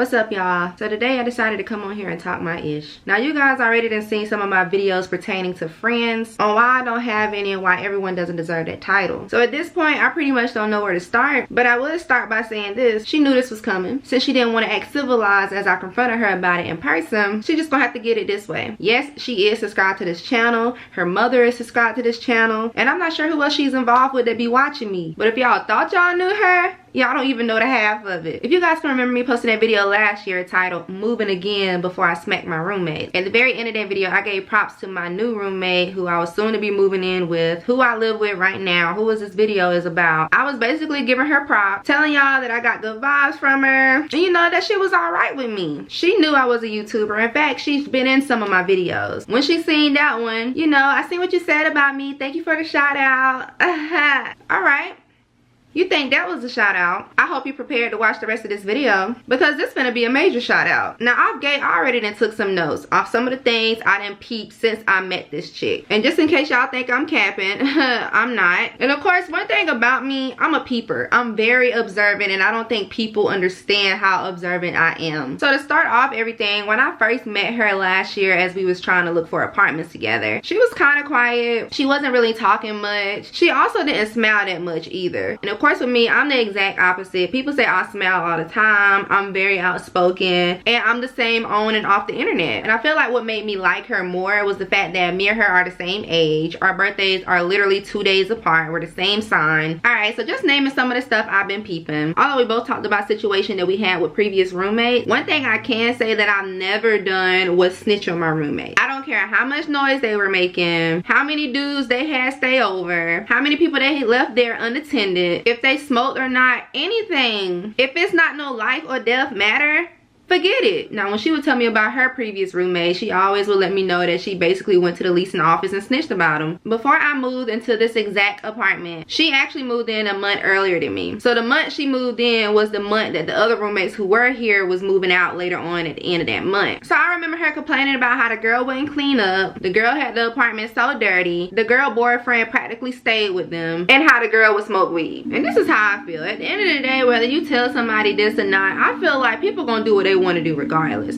What's up, y'all? So today I decided to come on here and talk my ish. Now you guys already done seen some of my videos pertaining to friends on why I don't have any and why everyone doesn't deserve that title. So at this point I pretty much don't know where to start, but I will start by saying this. She knew this was coming. Since she didn't want to act civilized as I confronted her about it in person, she just gonna have to get it this way. Yes, she is subscribed to this channel. Her mother is subscribed to this channel, and I'm not sure who else she's involved with that be watching me. But if y'all thought y'all knew her, y'all don't even know the half of it. If you guys can remember me posting that video last year titled Moving Again Before I Smacked My Roommate. At the very end of that video, I gave props to my new roommate who I was soon to be moving in with, who I live with right now, who this video is about. I was basically giving her props, telling y'all that I got good vibes from her, and you know, that she was alright with me. She knew I was a YouTuber. In fact, she's been in some of my videos. When she seen that one, you know, I seen what you said about me. Thank you for the shout out. Alright. You think that was a shout out? I hope you prepared to watch the rest of this video, because this gonna be a major shout out. Now I already done took some notes off some of the things I done peeped since I met this chick. And just in case y'all think I'm capping, I'm not. And of course, one thing about me, I'm a peeper. I'm very observant, and I don't think people understand how observant I am. So to start off everything, when I first met her last year as we was trying to look for apartments together, she was kind of quiet. She wasn't really talking much. She also didn't smile that much either. And of course with me, I'm the exact opposite. People say I smile all the time. I'm very outspoken, and I'm the same on and off the internet. And I feel like what made me like her more was the fact that me and her are the same age. Our birthdays are literally 2 days apart. We're the same sign. Alright, so just naming some of the stuff I've been peeping. Although we both talked about situation that we had with previous roommates, one thing I can say that I've never done was snitch on my roommate. I don't care how much noise they were making, how many dudes they had stay over, how many people they left there unattended, if they smoked or not, anything. If it's not no life or death matter, forget it. Now when she would tell me about her previous roommate, she always would let me know that she basically went to the leasing office and snitched about him. Before I moved into this exact apartment, she actually moved in a month earlier than me. So the month she moved in was the month that the other roommates who were here was moving out later on at the end of that month. So I remember her complaining about how the girl wouldn't clean up, the girl had the apartment so dirty, the girl boyfriend practically stayed with them, and how the girl would smoke weed. And this is how I feel. At the end of the day, whether you tell somebody this or not, I feel like people gonna do what they want to do regardless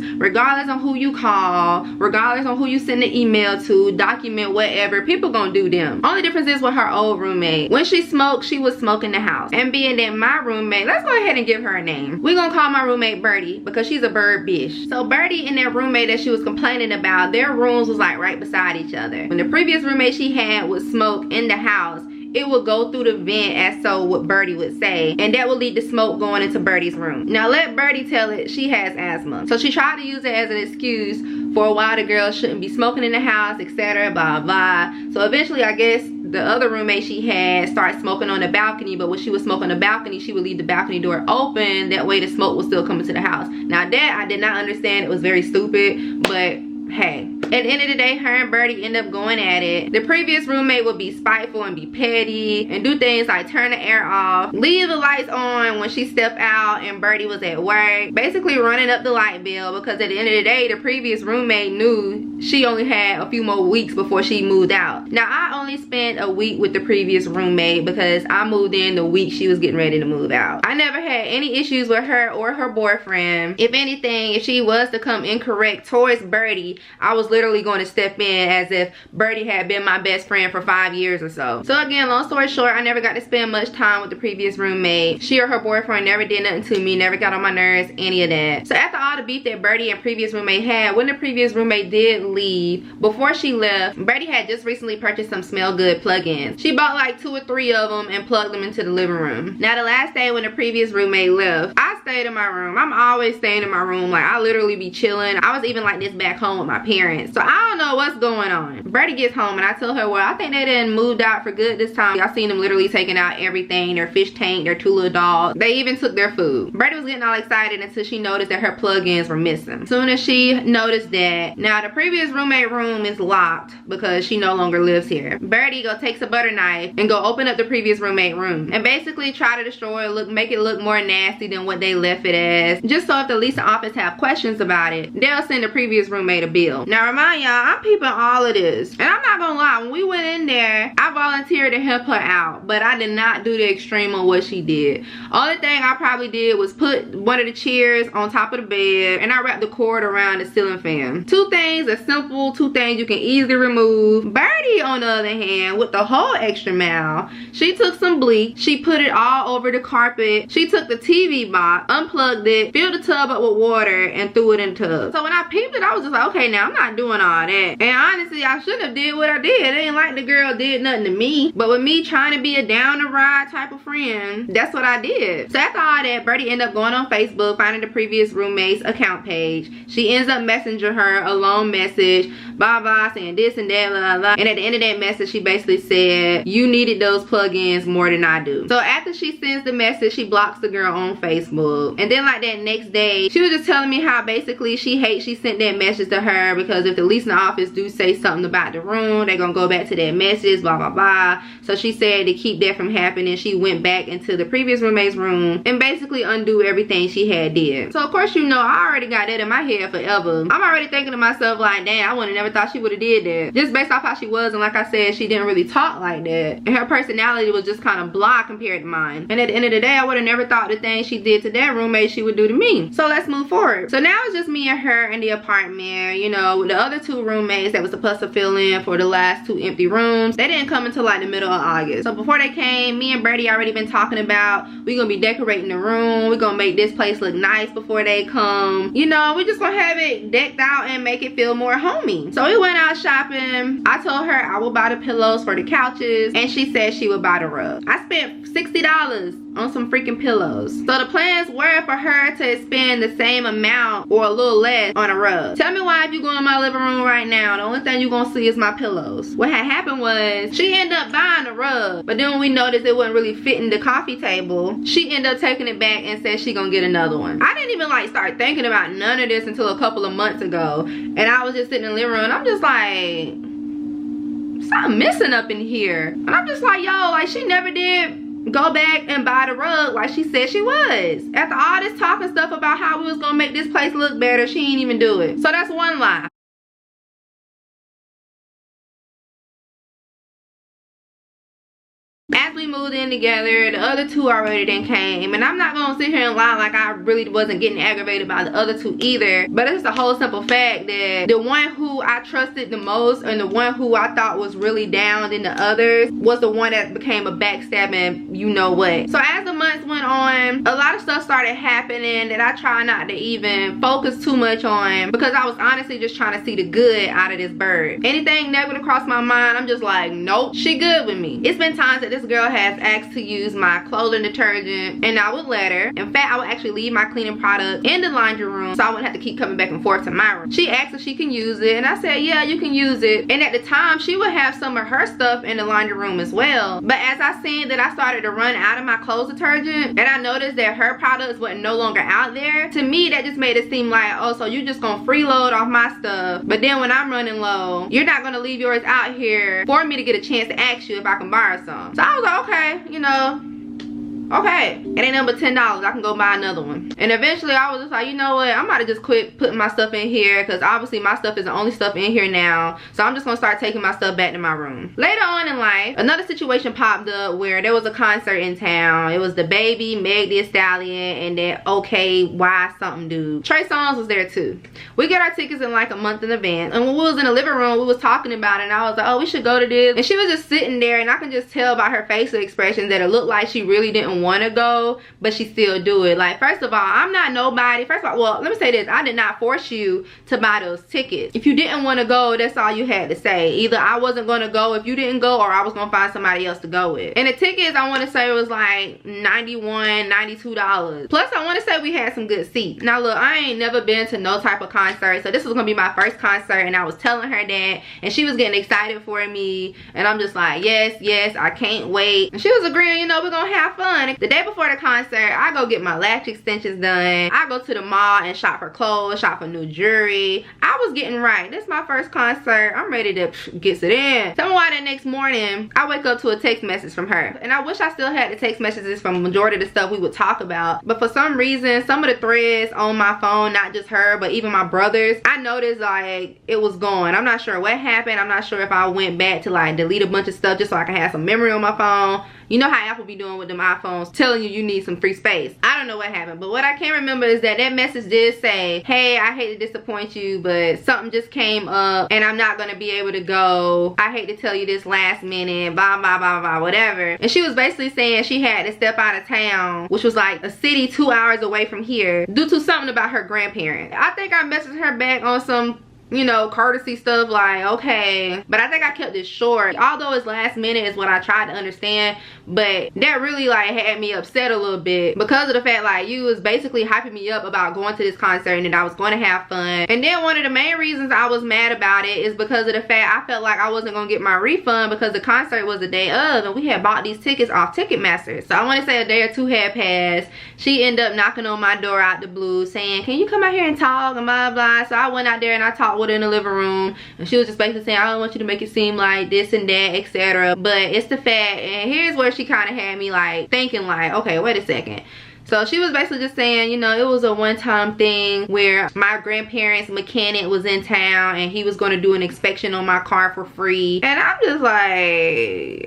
on who you call, regardless on who you send the email to, document, whatever. People gonna do them. Only difference is with her old roommate, when she smoked, she was smoking the house. And being that my roommate, let's go ahead and give her a name. We're gonna call my roommate Birdie, because she's a bird bitch. So Birdie and that roommate that she was complaining about, their rooms was like right beside each other. When the previous roommate she had would smoke in the house, it would go through the vent, as so what Birdie would say, and that would lead to smoke going into Birdie's room. Now let Birdie tell it she has asthma, so she tried to use it as an excuse for why the girl shouldn't be smoking in the house, etc., blah blah. So eventually I guess the other roommate she had started smoking on the balcony, but when she was smoking on the balcony, she would leave the balcony door open, that way the smoke was still coming to the house. Now that I did not understand, it was very stupid, but hey, at the end of the day, her and Birdie end up going at it. The previous roommate would be spiteful and be petty and do things like turn the air off, leave the lights on when she stepped out and Birdie was at work, basically running up the light bill, because at the end of the day, the previous roommate knew she only had a few more weeks before she moved out. Now I only spent a week with the previous roommate because I moved in the week she was getting ready to move out. I never had any issues with her or her boyfriend. If anything, if she was to come incorrect towards Birdie, I was literally going to step in as if Birdie had been my best friend for 5 years or so. So again, long story short, I never got to spend much time with the previous roommate. She or her boyfriend never did nothing to me, never got on my nerves, any of that. So after all the beef that Birdie and previous roommate had, when the previous roommate did leave, before she left, Birdie had just recently purchased some smell good plug-ins. She bought like 2 or 3 of them and plugged them into the living room. Now the last day when the previous roommate left, I stayed in my room. I'm always staying in my room. Like I literally be chilling. I was even like this back home with my parents. So I don't know what's going on. Birdie gets home and I tell her, well, I think they done moved out for good this time. Y'all seen them literally taking out everything, their fish tank, their 2 little dogs. They even took their food. Birdie was getting all excited until she noticed that her plug plugins were missing. Soon as she noticed that, now the previous roommate room is locked because she no longer lives here. Birdie takes a butter knife and open up the previous roommate room and basically try to destroy it, make it look more nasty than what they left it as, just so if the leasing office have questions about it, they'll send the previous roommate a bill. Now remind y'all, I'm peeping all of this, and I'm not gonna lie, when we went in there, I volunteered to help her out, but I did not do the extreme of what she did. Only thing I probably did was put one of the chairs on top of the bed, and I wrapped the cord around the ceiling fan. Two things are simple, two things you can easily remove. Birdie, on the other hand, with the whole extra mile, she took some bleach, she put it all over the carpet, she took the TV box, unplugged it, filled the tub up with water, and threw it in the tub. So when I peeped it, I was just like, okay, now I'm not doing all that. And honestly, I shouldn't have did what I did. It ain't like the girl did nothing to me, but with me trying to be a down the ride type of friend, that's what I did. So after all that, Birdie ended up going on Facebook, finding the previous roommate's account page. She ends up messaging her a long message, blah blah, saying this and that, blah blah. And at the end of that message, she basically said, you needed those plugins more than I do. So after she sends the message, she blocks the girl on Facebook. And then like that next day, she was just telling me how basically she hates she sent that message to her, because if the leasing office do say something about the room, they're gonna go back to that message, blah blah blah. So she said to keep that from happening, she went back into the previous roommate's room and basically undo everything she had did. So of course, you know, I already got that in my head forever. I'm already thinking to myself like, damn, I would have never thought she would have did that, just based off how she was. And like I said, she didn't really talk like that, and her personality was just kind of blah compared to mine. And at the end of the day, I would have never thought the thing she did to that roommate she would do to me. So let's move forward. So now it's just me and her in the apartment. You know, the other two roommates that was supposed to fill in for the last two empty rooms, they didn't come until like the middle of August. So before they came, me and Birdie already been talking about, we gonna be decorating the room, we gonna make this place look nice before they come. You know, we just gonna have it decked out and make it feel more homey. So we went out shopping. I told her I will buy the pillows for the couches, and she said she would buy the rug. I spent $60 on some freaking pillows. So the plans were for her to spend the same amount or a little less on a rug. Tell me why, if you go in my living room right now, the only thing you're gonna see is my pillows. What had happened was, she ended up buying the rug, but then when we noticed it wasn't really fitting the coffee table, she ended up taking it back and said she gonna get another one. I didn't even like start thinking about none of this until a couple of months ago, and I was just sitting in the living room and I'm just like, something missing up in here. And I'm just like, yo, like she never did go back and buy the rug like she said she was. After all this talking stuff about how we was gonna make this place look better, she ain't even do it. So that's one lie. As we moved in together, the other two already then came, and I'm not gonna sit here and lie like I really wasn't getting aggravated by the other two either, but it's the whole simple fact that the one who I trusted the most and the one who I thought was really down than the others was the one that became a backstabbing you know what. So as the months went on, a lot of stuff started happening that I try not to even focus too much on, because I was honestly just trying to see the good out of this bird. Anything negative crossed my mind, I'm just like, nope, she good with me. It's been times that this girl has asked to use my clothing detergent, and I would let her. In fact, I would actually leave my cleaning product in the laundry room so I wouldn't have to keep coming back and forth to my room. She asked if she can use it, and I said, yeah, you can use it. And at the time, she would have some of her stuff in the laundry room as well. But as I seen that I started to run out of my clothes detergent, and I noticed that her products were no longer out there, to me, that just made it seem like, oh, so you just gonna freeload off my stuff, but then when I'm running low, you're not gonna leave yours out here for me to get a chance to ask you if I can borrow some. So I was like, okay, you know, okay, it ain't nothing but $10, I can go buy another one. And eventually I was just like, you know what, I'm about to just quit putting my stuff in here, because obviously my stuff is the only stuff in here now, so I'm just gonna start taking my stuff back to my room. Later on in life, another situation popped up where there was a concert in town. It was the Baby, Meg Thee Stallion, and that OK Why something dude. Trey Songz was there too. We got our tickets in like a month in advance, and when we was in the living room, we was talking about it, and I was like, oh, we should go to this. And she was just sitting there, and I can just tell by her facial expression that it looked like she really didn't want to go, but she still do it. Like, first of all, I'm not nobody. First of all, well, let me say this, I did not force you to buy those tickets. If you didn't want to go, that's all you had to say. Either I wasn't going to go if you didn't go, or I was going to find somebody else to go with. And the tickets, I want to say, was like $91, $92. Plus, I want to say we had some good seats. Now look, I ain't never been to no type of concert, so this was gonna be my first concert, and I was telling her that, and she was getting excited for me, and I'm just like, yes, yes, I can't wait. And she was agreeing, you know, we're gonna have fun. morning, the day before the concert, I go get my lash extensions done. I go to the mall and shop for clothes, shop for new jewelry. I was getting right. This is my first concert. I'm ready to get it in. Tell me why that next morning, I wake up to a text message from her. And I wish I still had the text messages from the majority of the stuff we would talk about. But for some reason, some of the threads on my phone, not just her, but even my brothers, I noticed like it was gone. I'm not sure what happened. I'm not sure if I went back to like delete a bunch of stuff just so I can have some memory on my phone. You know how Apple be doing with them iPhones, telling you need some free space. I don't know what happened, but what I can remember is that that message did say, hey, I hate to disappoint you, but something just came up and I'm not gonna be able to go. I hate to tell you this last minute, blah, blah, blah, blah, whatever. And she was basically saying she had to step out of town, which was like a city 2 hours away from here, due to something about her grandparents. I think I messaged her back on some, you know, courtesy stuff, like, okay, but I think I kept it short. Although it's last minute is what I tried to understand, but that really like had me upset a little bit because of the fact like you was basically hyping me up about going to this concert and that I was going to have fun. And then one of the main reasons I was mad about it is because of the fact I felt like I wasn't gonna get my refund because the concert was the day of and we had bought these tickets off Ticketmaster. So I want to say a day or two had passed. She ended up knocking on my door out the blue saying, can you come out here and talk and blah blah. So I went out there and I talked with her in the living room and she was just basically saying, I don't want you to make it seem like this and that, etc. But it's the fact, and here's where she kind of had me like thinking like, okay, wait a second. So she was basically just saying, you know, it was a one-time thing where my grandparents' mechanic was in town and he was going to do an inspection on my car for free. And I'm just like,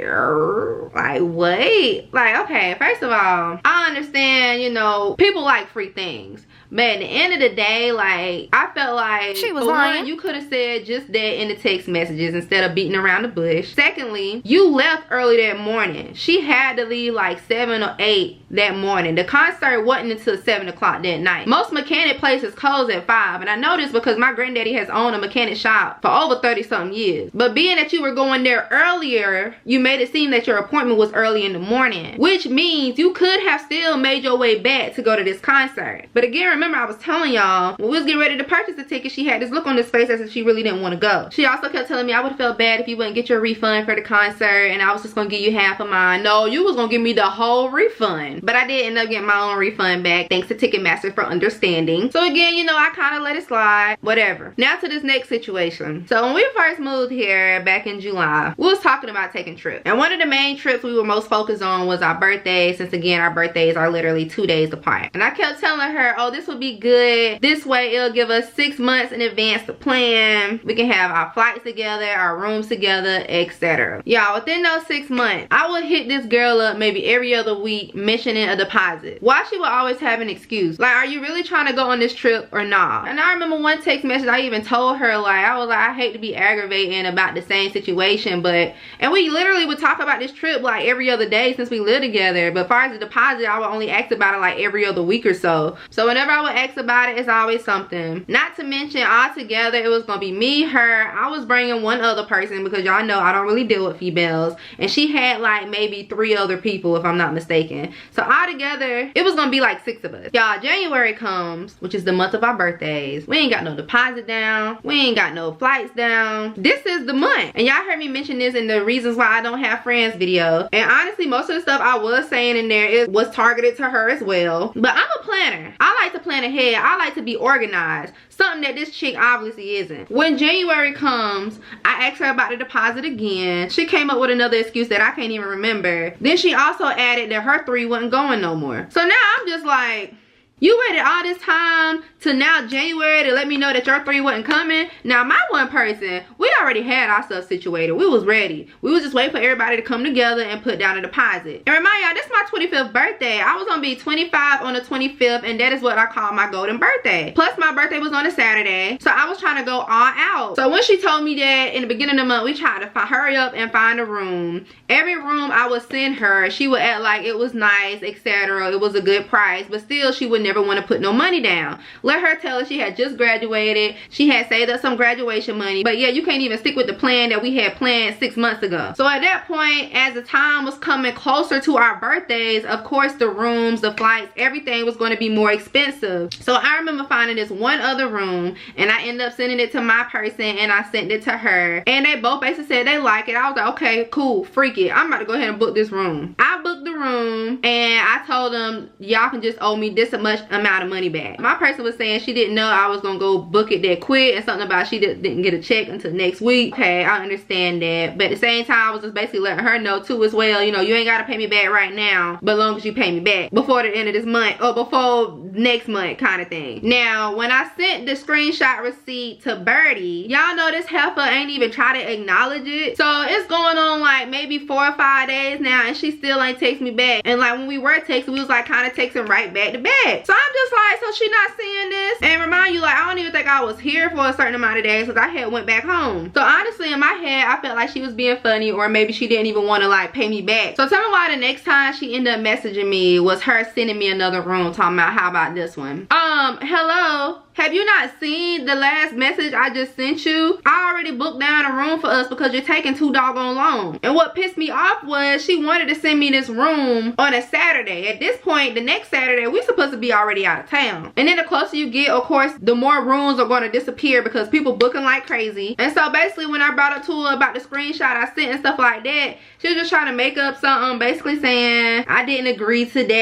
wait. Like, okay, first of all, I understand, you know, people like free things. But at the end of the day, like, I felt like she was lying. You could have said just that in the text messages instead of beating around the bush. Secondly, you left early that morning. She had to leave like 7 or 8 that morning. The concert wasn't until 7 o'clock that night. Most mechanic places close at 5. And I know this because my granddaddy has owned a mechanic shop for over 30-something years. But being that you were going there earlier, you made it seem that your appointment was early in the morning. Which means you could have still made your way back to go to this concert. But again, remember I was telling y'all, when we was getting ready to purchase the ticket, she had this look on her face as if she really didn't want to go. She also kept telling me I would have felt bad if you wouldn't get your refund for the concert and I was just going to give you half of mine. No, you was going to give me the whole refund. But I did end up getting my own refund back, thanks to Ticketmaster for understanding. So again, you know, I kind of let it slide. Whatever. Now to this next situation. So when we first moved here back in July, we was talking about taking trips. And one of the main trips we were most focused on was our birthday, since again, our birthdays are literally 2 days apart. And I kept telling her, oh, this would be good. This way it'll give us 6 months in advance to plan. We can have our flights together, our rooms together, etc. Y'all, within those 6 months, I would hit this girl up maybe every other week mentioning a deposit. Why she would always have an excuse? Like, are you really trying to go on this trip or not? And I remember one text message I even told her, like, I was like, I hate to be aggravating about the same situation, but, and we literally would talk about this trip like every other day since we lived together. But as far as the deposit, I would only ask about it like every other week or so. So whenever I would ask about it, it's always something. Not to mention, all together, it was gonna be me, her. I was bringing one other person because y'all know I don't really deal with females. And she had like maybe 3 other people if I'm not mistaken. So all together, it was gonna be like 6 of us. Y'all, January comes, which is the month of our birthdays. We ain't got no deposit down. We ain't got no flights down. This is the month. And y'all heard me mention this in the reasons why I don't have friends video. And honestly, most of the stuff I was saying in there was targeted to her as well. But I'm a planner. I like to plan ahead. I like to be organized. Something that this chick obviously isn't. When January comes, I asked her about the deposit again. She came up with another excuse that I can't even remember. Then she also added that her 3 wasn't going no more. So now I'm just like, you waited all this time to now January to let me know that your 3 wasn't coming. Now my one person, we already had our stuff situated. We was ready. We was just waiting for everybody to come together and put down a deposit. And remind y'all, this is my 25th birthday. I was gonna be 25 on the 25th, and that is what I call my golden birthday. Plus my birthday was on a Saturday, so I was trying to go all out. So when she told me that in the beginning of the month, we tried to hurry up and find a room. Every room I would send her, she would act like it was nice, etc. It was a good price, but still she would never want to put no money down. Let her tell her she had just graduated. She had saved up some graduation money. But yeah, you can't even stick with the plan that we had planned 6 months ago. So at that point, as the time was coming closer to our birthdays, of course the rooms, the flights, everything was going to be more expensive. So I remember finding this one other room, and I ended up sending it to my person, and I sent it to her, and they both basically said they like it. I was like, okay, cool, freak it, I'm about to go ahead and book this room. I booked the room, and I told them y'all can just owe me this much amount of money back. My person was saying she didn't know I was gonna go book it that quick, and something about she didn't get a check until next week. Okay, I understand that, but at the same time I was just basically letting her know too as well, you know, you ain't gotta pay me back right now, but as long as you pay me back before the end of this month or before next month kind of thing. Now when I sent the screenshot receipt to Birdie, y'all know this heifer ain't even try to acknowledge it. So it's going on like maybe 4 or 5 days now, and she still ain't text me back. And like when we were texting, we was like kind of texting right back to back. So I'm just like, so she not seeing this? And remind you, like, I don't even think I was here for a certain amount of days because I had went back home. So honestly, in my head, I felt like she was being funny, or maybe she didn't even want to like pay me back. So tell me why the next time she ended up messaging me was her sending me another room talking about, how about this one? Hello? Have you not seen the last message I just sent you? I already booked down a room for us because you're taking too doggone long. And what pissed me off was she wanted to send me this room on a Saturday. At this point, the next Saturday, we're supposed to be already out of town. And then the closer you get, of course, the more rooms are going to disappear because people booking like crazy. And so basically when I brought up to her about the screenshot I sent and stuff like that, she was just trying to make up something, basically saying I didn't agree to that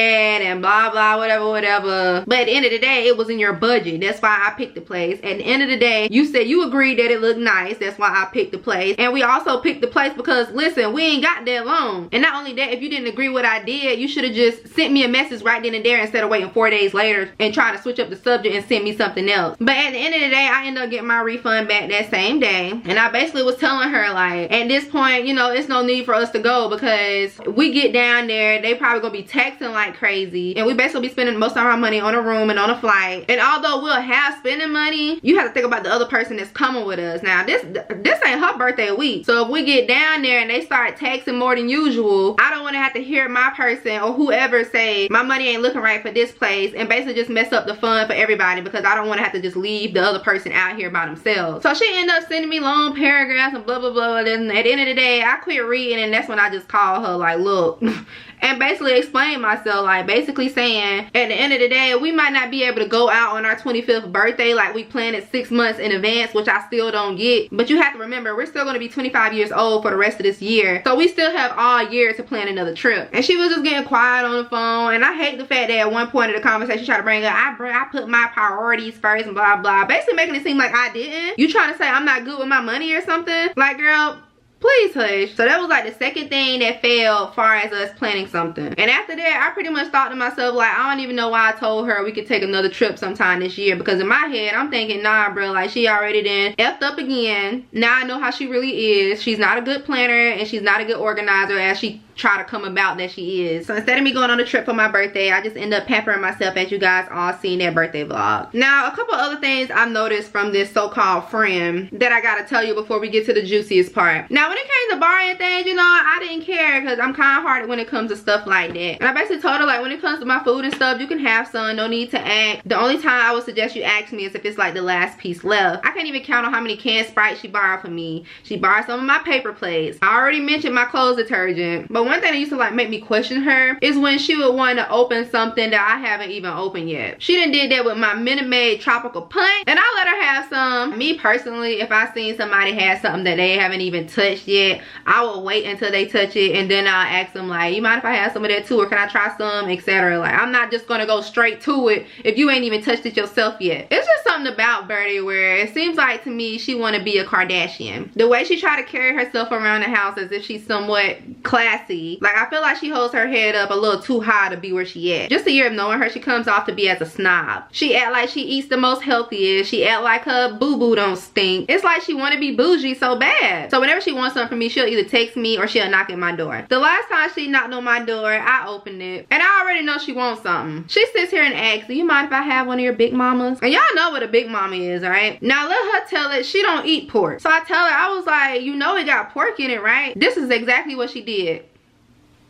and blah, blah, whatever, whatever. But at the end of the day, it was in your budget. That's why I picked the place. At the end of the day, you said you agreed that it looked nice. That's why I picked the place. And we also picked the place because, listen, we ain't got that long. And not only that, if you didn't agree what I did, you should have just sent me a message right then and there instead of waiting 4 days later and trying to switch up the subject and send me something else. But at the end of the day, I ended up getting my refund back that same day. And I basically was telling her, like, at this point, you know, it's no need for us to go because we get down there, they probably gonna be texting like crazy, and we basically be spending most of our money on a room and on a flight. And although we'll have spending money, you have to think about the other person that's coming with us. Now this ain't her birthday week, so if we get down there and they start texting more than usual, I don't want to have to hear my person or whoever say my money ain't looking right for this place and basically just mess up the fun for everybody, because I don't want to have to just leave the other person out here by themselves. So she ended up sending me long paragraphs and blah blah blah, and then at the end of the day I quit reading, and that's when I just called her like, look, and basically explain myself, like basically saying at the end of the day we might not be able to go out on our 25th birthday like we planned it 6 months in advance, which I still don't get. But you have to remember, we're still going to be 25 years old for the rest of this year, so we still have all year to plan another trip. And she was just getting quiet on the phone, and I hate the fact that at one point of the conversation she tried to bring up I put my priorities first and blah blah, basically making it seem like I didn't. You trying to say I'm not good with my money or something? Like, girl, please hush. So that was like the second thing that failed far as us planning something. And after that, I pretty much thought to myself, like, I don't even know why I told her we could take another trip sometime this year, because in my head I'm thinking, nah bro, like she already done effed up again. Now I know how she really is. She's not a good planner and she's not a good organizer as she try to come about that she is. So instead of me going on a trip for my birthday, I just end up pampering myself, as you guys all seen that birthday vlog. Now a couple other things I've noticed from this so-called friend that I gotta tell you before we get to the juiciest part. Now when it came to borrowing things, you know, I didn't care because I'm kind of hearted when it comes to stuff like that. And I basically told her, like, when it comes to my food and stuff, you can have some, no need to act. The only time I would suggest you ask me is if it's like the last piece left. I can't even count on how many canned Sprite she borrowed from me. She borrowed some of my paper plates. I already mentioned my clothes detergent, but one thing that used to like make me question her is when she would want to open something that I haven't even opened yet. She done did that with my Minute Maid tropical punch, and I let her have some. Me personally, if I seen somebody have something that they haven't even touched yet, I will wait until they touch it, and then I'll ask them, like, you mind if I have some of that too, or can I try some, etc. Like, I'm not just gonna go straight to it if you ain't even touched it yourself yet. It's just something about Birdie where it seems like to me she want to be a Kardashian. The way she try to carry herself around the house as if she's somewhat classy, like I feel like she holds her head up a little too high to be where she at. Just a year of knowing her, she comes off to be as a snob. She act like she eats the most healthiest. She act like her boo-boo don't stink. It's like she want to be bougie so bad. So whenever she wants something from me, she'll either text me or she'll knock at my door. The last time she knocked on my door, I opened it, and I already know she wants something. She sits here and asks, do you mind if I have one of your Big Mamas? And y'all know what a Big Mama is, right? Now let her tell it she don't eat pork. So I tell her, I was like, you know it got pork in it, right? This is exactly what she did.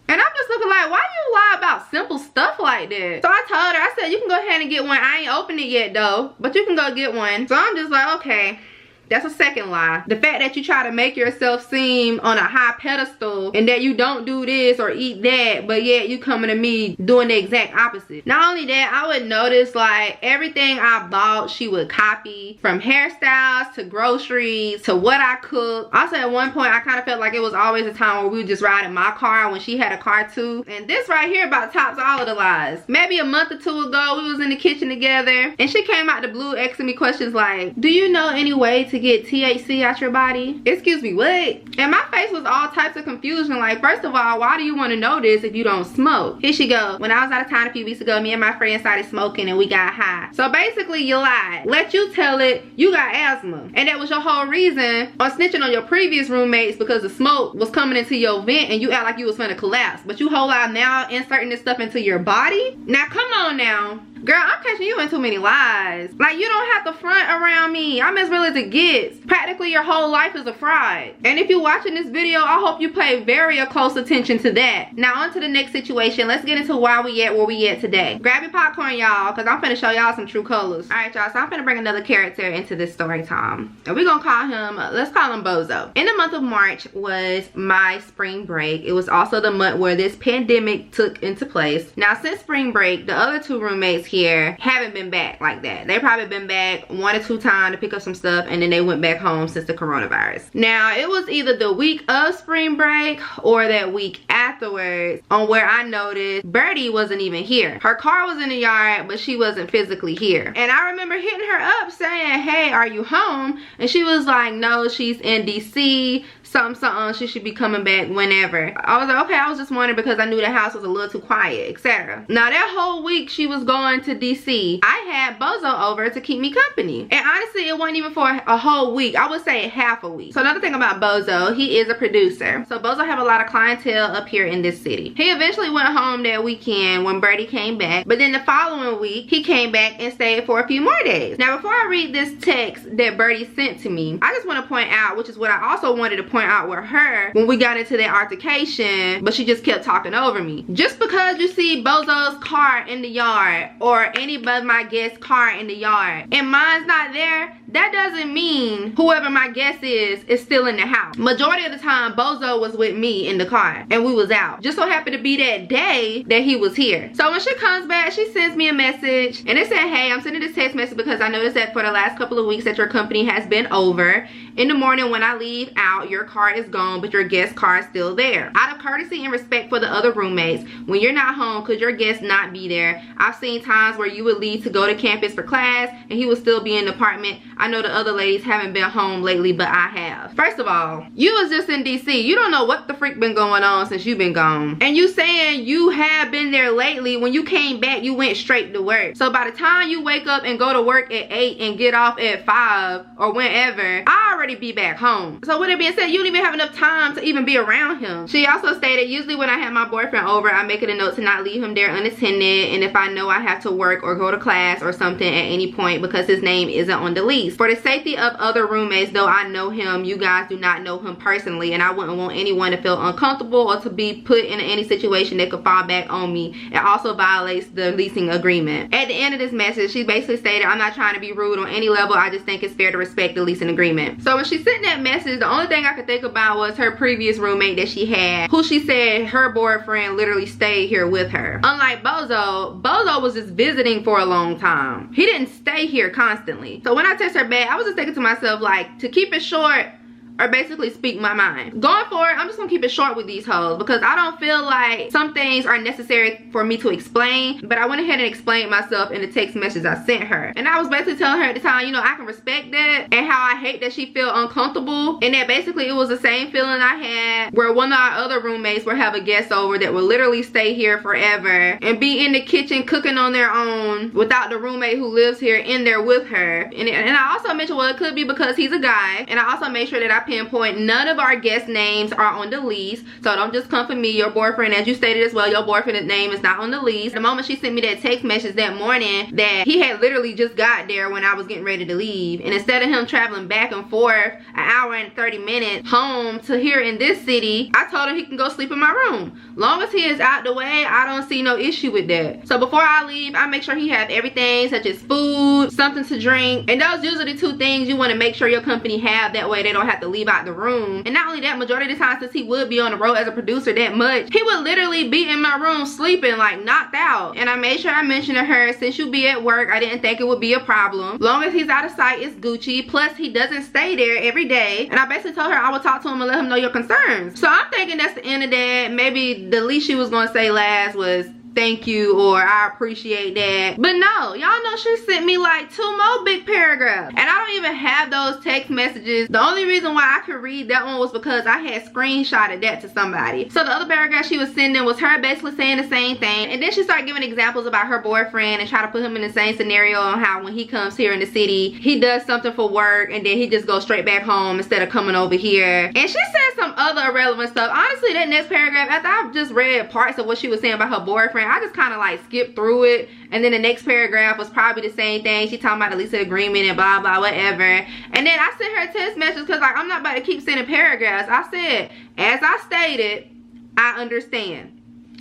And I'm just looking like, why you lie about simple stuff like that? So I told her, I said, you can go ahead and get one. I ain't opened it yet though, but you can go get one. So I'm just like, okay. That's a second lie. The fact that you try to make yourself seem on a high pedestal and that you don't do this or eat that, but yet you coming to me doing the exact opposite. Not only that, I would notice like everything I bought, she would copy, from hairstyles to groceries to what I cook. Also at one point, I kind of felt like it was always a time where we would just ride in my car when she had a car too. And this right here about tops all of the lies. Maybe a month or two ago, we was in the kitchen together and she came out the blue asking me questions like, do you know any way to get THC out your body? Excuse me, what? And my face was all types of confusion. Like, first of all, why do you want to know this if you don't smoke? Here she go. When I was out of town a few weeks ago, me and my friend started smoking and we got high. So basically you lied. Let you tell it you got asthma. And that was your whole reason on snitching on your previous roommates because the smoke was coming into your vent and you act like you was gonna collapse. But you whole out now inserting this stuff into your body? Now come on now. Girl, I'm catching you in too many lies. Like, you don't have to front around me. I'm as real as it gets. Practically your whole life is a fraud. And if you're watching this video, I hope you pay very close attention to that. Now on to the next situation. Let's get into where we at today. Grab your popcorn, y'all, because I'm finna show y'all some true colors. Alright, y'all, so I'm finna bring another character into this story time. And we're gonna call him, let's call him Bozo. In the month of March was my spring break. It was also the month where this pandemic took into place. Now since spring break, the other two roommates here haven't been back like that. They probably been back 1 or 2 times to pick up some stuff and then they went back home since the coronavirus. Now it was either the week of spring break or that week afterwards on where I noticed Birdie wasn't even here. Her car was in the yard but she wasn't physically here. And I remember hitting her up saying, hey, are you home? And she was like, no, she's in DC. Something, she should be coming back whenever. I was like, okay, I was just wondering because I knew the house was a little too quiet, etc. Now that whole week she was going to DC, I had Bozo over to keep me company. And honestly, it wasn't even for a whole week. I would say half a week. So another thing about Bozo, he is a producer. So Bozo have a lot of clientele up here in this city. He eventually went home that weekend when Birdie came back. But then the following week, he came back and stayed for a few more days. Now before I read this text that Birdie sent to me, I just want to point out, which is what I also wanted to point out with her when we got into that altercation, but she just kept talking over me. Just because you see Bozo's car in the yard or any of my guest's car in the yard and mine's not there, that doesn't mean whoever my guest is still in the house. Majority of the time Bozo was with me in the car and we was out. Just so happened to be that day that he was here. So when she comes back, she sends me a message and it said, hey, I'm sending this text message because I noticed that for the last couple of weeks that your company has been over. In the morning when I leave out, your car is gone, but your guest car is still there. Out of courtesy and respect for the other roommates, when you're not home, could your guest not be there? I've seen times where you would leave to go to campus for class and he would still be in the apartment. I know the other ladies haven't been home lately, but I have. First of all, you was just in DC. You don't know what the freak been going on since you've been gone. And you saying you have been there lately. When you came back, you went straight to work. So by the time you wake up and go to work at 8 and get off at 5 or whenever, I already be back home. So with it being said, you don't even have enough time to even be around him. She also stated, usually when I have my boyfriend over, I make it a note to not leave him there unattended, and if I know I have to work or go to class or something at any point because his name isn't on the lease. For the safety of other roommates, though I know him, you guys do not know him personally, and I wouldn't want anyone to feel uncomfortable or to be put in any situation that could fall back on me. It also violates the leasing agreement. At the end of this message, she basically stated, I'm not trying to be rude on any level, I just think it's fair to respect the leasing agreement. So when she sent that message, the only thing I could think about was her previous roommate that she had, who she said her boyfriend literally stayed here with her. Unlike Bozo, Bozo was just visiting for a long time. He didn't stay here constantly. So when I text her back, I was just thinking to myself, like, to keep it short, or basically speak my mind. Going forward, I'm just gonna keep it short with these hoes because I don't feel like some things are necessary for me to explain, but I went ahead and explained myself in the text message I sent her. And I was basically telling her at the time, you know, I can respect that and how I hate that she feel uncomfortable, and that basically it was the same feeling I had where one of our other roommates would have a guest over that would literally stay here forever and be in the kitchen cooking on their own without the roommate who lives here in there with her. And I also mentioned, well, it could be because he's a guy, and I also made sure that I pinpoint, none of our guest names are on the lease. So don't just come for me. Your boyfriend, as you stated as well, your boyfriend's name is not on the lease. The moment she sent me that text message that morning that he had literally just got there when I was getting ready to leave, and instead of him traveling back and forth an hour and 30 minutes home to here in this city, I told him he can go sleep in my room. Long as he is out the way, I don't see no issue with that. So before I leave, I make sure he have everything, such as food, something to drink, and those usually the two things you want to make sure your company have. That way they don't have to leave out the room. And not only that, majority of the time, since he would be on the road as a producer that much, he would literally be in my room sleeping, like knocked out. And I made sure I mentioned to her, since you be at work, I didn't think it would be a problem. Long as he's out of sight, it's Gucci. Plus he doesn't stay there every day. And I basically told her I would talk to him and let him know your concerns. So I'm thinking that's the end of that. Maybe the least she was gonna say last was thank you or I appreciate that. But no, y'all know she sent me like 2 more big paragraphs, and I don't even have those text messages. The only reason why I could read that one was because I had screenshotted that to somebody. So the other paragraph she was sending was her basically saying the same thing, and then she started giving examples about her boyfriend and try to put him in the same scenario on how when he comes here in the city, he does something for work and then he just goes straight back home instead of coming over here. And she said some other irrelevant stuff. Honestly, that next paragraph, after I've just read parts of what she was saying about her boyfriend, I just kind of like skipped through it. And then the next paragraph was probably the same thing. She talking about the lease agreement and blah blah whatever. And then I sent her a text message because like I'm not about to keep sending paragraphs. I said, as I stated, I understand.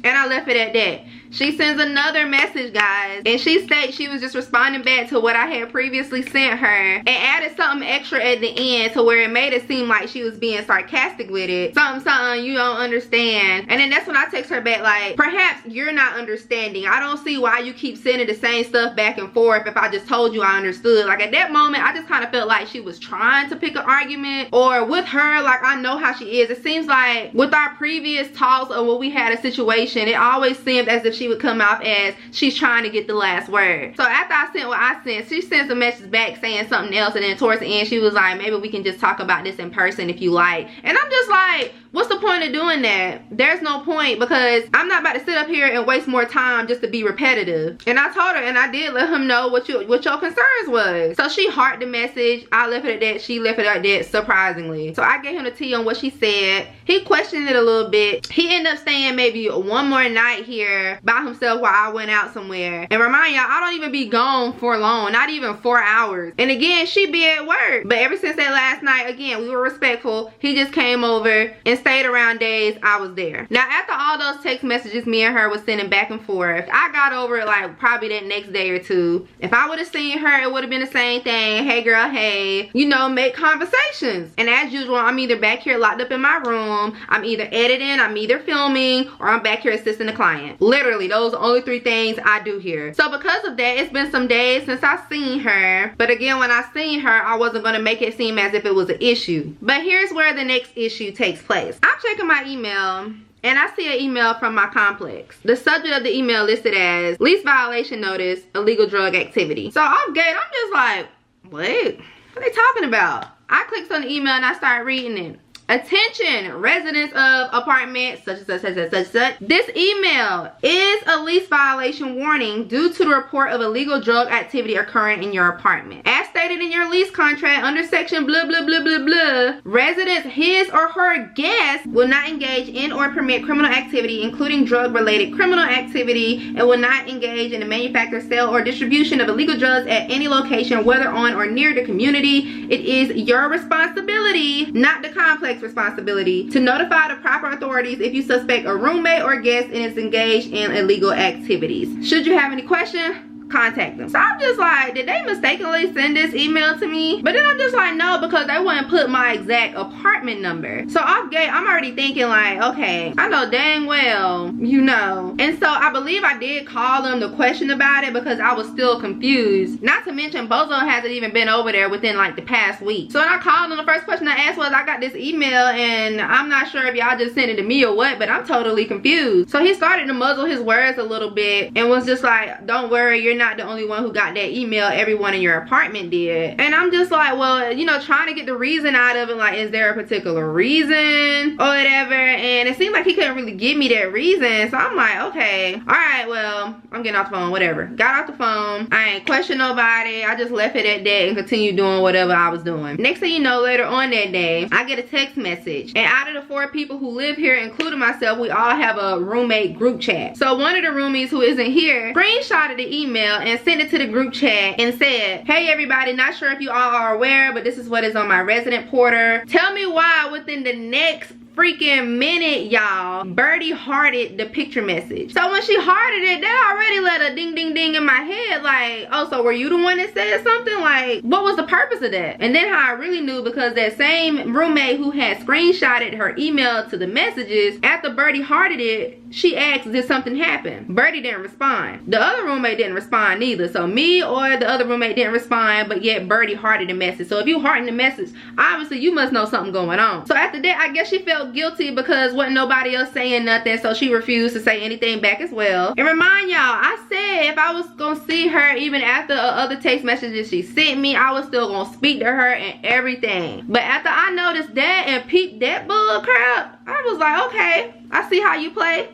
And I left it at that. She sends another message, guys, and she states she was just responding back to what I had previously sent her and added something extra at the end to where it made it seem like she was being sarcastic with it. Something you don't understand. And then that's when I text her back like, perhaps you're not understanding. I don't see why you keep sending the same stuff back and forth if I just told you I understood. Like at that moment, I just kind of felt like she was trying to pick an argument, or with her, like I know how she is. It seems like with our previous talks or when we had a situation, it always seemed as if she would come off as she's trying to get the last word. So after I sent what I sent, she sends a message back saying something else, and then towards the end she was like, maybe we can just talk about this in person if you like. And I'm just like, what's the point of doing that? There's no point, because I'm not about to sit up here and waste more time just to be repetitive. And I told her, and I did let him know what your concerns was. So she hearted the message. I left it at that. She left it at that, surprisingly. So I gave him the tea on what she said. He questioned it a little bit. He ended up staying maybe one more night here by himself while I went out somewhere. And remind y'all, I don't even be gone for long, not even 4 hours. And again, she be at work. But ever since that last night, again, we were respectful. He just came over and stayed around days I was there. Now after all those text messages me and her was sending back and forth, I got over it like probably that next day or two. If I would have seen her, it would have been the same thing. Hey girl, hey, you know, make conversations. And as usual, I'm either back here locked up in my room, I'm either editing, I'm either filming, or I'm back here assisting the client. Literally, those are the only 3 things I do here. So because of that, it's been some days since I seen her. But again, when I seen her, I wasn't gonna make it seem as if it was an issue. But here's where the next issue takes place. I'm checking my email, and I see an email from my complex. The subject of the email listed as lease violation notice, illegal drug activity. So off gate, I'm just like, what are they talking about? I clicked on the email and I started reading it. Attention, residents of apartment such and such and such. This email is a lease violation warning due to the report of illegal drug activity occurring in your apartment. As stated in your lease contract under section blah blah blah blah blah, residents, his or her guests, will not engage in or permit criminal activity, including drug-related criminal activity, and will not engage in the manufacture, sale, or distribution of illegal drugs at any location, whether on or near the community. It is your responsibility, not the complex responsibility, to notify the proper authorities if you suspect a roommate or guest and is engaged in illegal activities. Should you have any questions, contact them. So I'm just like, did they mistakenly send this email to me? But then I'm just like, no, because they wouldn't put my exact apartment number. So off gate, I'm already thinking like, okay, I know dang well, you know. And so I believe I did call them to question about it because I was still confused. Not to mention, Bozo hasn't even been over there within like the past week. So when I called them, the first question I asked was, I got this email and I'm not sure if y'all just sent it to me or what, but I'm totally confused. So he started to muzzle his words a little bit and was just like, don't worry, you're not not the only one who got that email. Everyone in your apartment did. And I'm just like, well, you know, trying to get the reason out of it. Like, is there a particular reason or whatever? And it seemed like he couldn't really give me that reason. So I'm like, okay, all right, well, I'm getting off the phone, whatever. Got off the phone. I ain't question nobody. I just left it at that and continued doing whatever I was doing. Next thing you know, later on that day, I get a text message. And out of the 4 people who live here, including myself, we all have a roommate group chat. So one of the roomies who isn't here screenshotted the email and sent it to the group chat and said, hey everybody, not sure if you all are aware, but this is what is on my resident porter. Tell me why within the next freaking minute, y'all, Birdie hearted the picture message. So when she hearted it, that already let a ding ding ding in my head, like, oh, so were you the one that said something? Like, what was the purpose of that? And then how I really knew, because that same roommate who had screenshotted her email to the messages, after Birdie hearted it, she asked, did something happen? Birdie didn't respond. The other roommate didn't respond neither. So me or the other roommate didn't respond, but yet Birdie hearted the message. So if you hearting the message, obviously you must know something going on. So after that, I guess she felt guilty because wasn't nobody else saying nothing, so she refused to say anything back as well. And remind y'all, I said if I was gonna see her even after other text messages she sent me, I was still gonna speak to her and everything. But after I noticed that and peeped that bull crap, I was like, okay, I see how you play.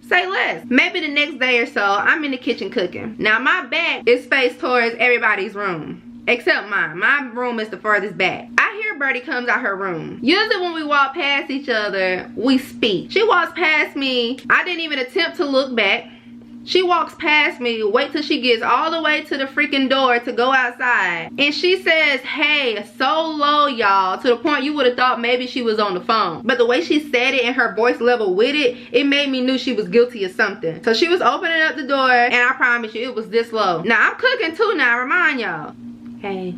Say less. Maybe the next day or so, I'm in the kitchen cooking. Now my back is faced towards everybody's room. Except mine. My room is the furthest back. I hear Birdie comes out her room. Usually when we walk past each other, we speak. She walks past me. I didn't even attempt to look back. She walks past me, wait till she gets all the way to the freaking door to go outside. And she says, hey, so low, y'all, to the point you would have thought maybe she was on the phone. But the way she said it and her voice level with it, it made me knew she was guilty of something. So she was opening up the door, and I promise you, it was this low. Now, I'm cooking too now, remind y'all. Hey.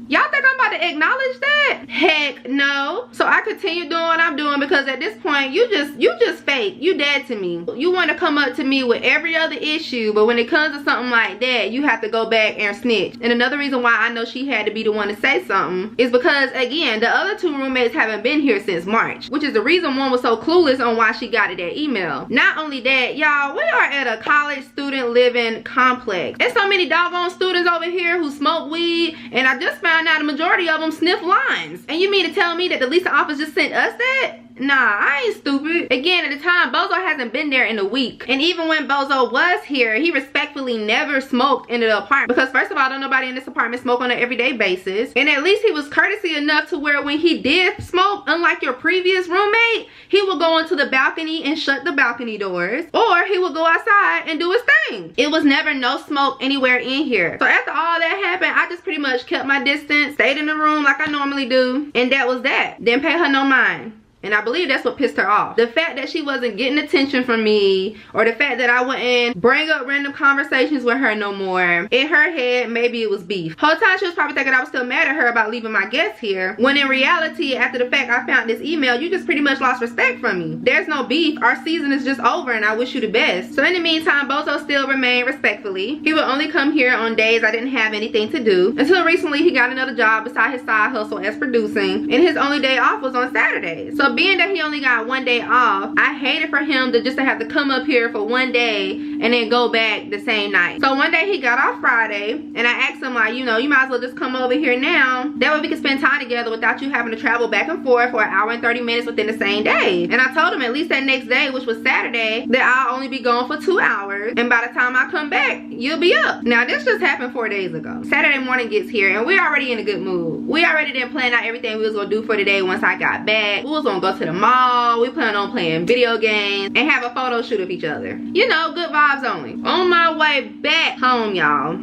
Y'all think I'm about to acknowledge that? Heck no. So I continue doing what I'm doing, because at this point, you just fake. You dead to me. You want to come up to me with every other issue, but when it comes to something like that, you have to go back and snitch. And another reason why I know she had to be the one to say something is because, again, the other 2 roommates haven't been here since March, which is the reason one was so clueless on why she got that email. Not only that, y'all, we are at a college student living complex. There's so many doggone students over here who smoke weed, and I just found out the majority of them sniff lines. And you mean to tell me that the leasing office just sent us that? Nah, I ain't stupid. Again, at the time, Bozo hasn't been there in a week. And even when Bozo was here, he respectfully never smoked in the apartment. Because first of all, don't nobody in this apartment smoke on an everyday basis. And at least he was courtesy enough to where when he did smoke, unlike your previous roommate, he would go onto the balcony and shut the balcony doors. Or he would go outside and do his thing. It was never no smoke anywhere in here. So after all that happened, I just pretty much kept my distance, stayed in the room like I normally do. And that was that. Didn't pay her no mind. And I believe that's what pissed her off. The fact that she wasn't getting attention from me, or the fact that I wouldn't bring up random conversations with her no more. In her head, maybe it was beef. Whole time she was probably thinking I was still mad at her about leaving my guests here. When in reality, after the fact I found this email, you just pretty much lost respect from me. There's no beef. Our season is just over and I wish you the best. So in the meantime, Bozo still remained respectfully. He would only come here on days I didn't have anything to do. Until recently, he got another job beside his side hustle as producing. And his only day off was on Saturdays. So being that he only got one day off, I hated for him to just have to come up here for one day and then go back the same night. So one day he got off Friday, and I asked him, like, you know, you might as well just come over here now. That way we can spend time together without you having to travel back and forth for 1 hour and 30 minutes within the same day. And I told him at least that next day, which was Saturday, that I'll only be gone for 2 hours, and by the time I come back, you'll be up. Now this just happened 4 days ago. Saturday morning gets here, and we're already in a good mood. We already didn't plan out everything we was gonna do for the day once I got back. We was gonna go to the mall. We plan on playing video games and have a photo shoot of each other. You know, good vibes only. On my way back home, y'all,